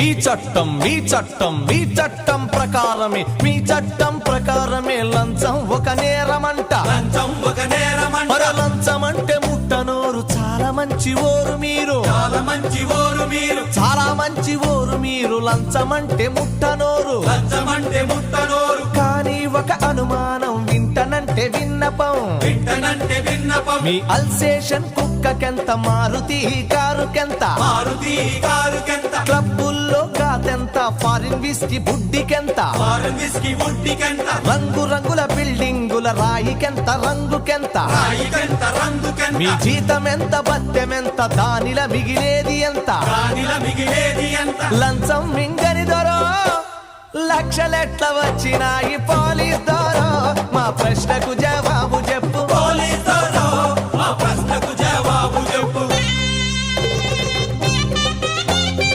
మీ చట్టం ప్రకారమే మీ చట్టం ప్రకారమే లంచం ఒక నేరమంట లంచం అంటే ముట్టనోరు చాలా మంచి ఓరు మీరు లంచం అంటే ముట్టనోరు కానీ ఒక అనుమానం వింటనంటే విన్నపం మీ అల్సేషన్ కుక్కకెంత మారుతి కారుకెంత క్లబ్బుల్లో కాదెంత ఫారిన్ విస్కీ బుడ్డికెంత రంగుల బిల్డింగుల రాయికెంత రంగుకెంత మీ జీతం ఎంత బత్తెమెంత దానిల మిగిలేది ఎంత లంచం మింగని దొరో లక్షలెట్ల వచ్చినాయి పోలీస్ దొరో మా ప్రశ్నకు జవాబు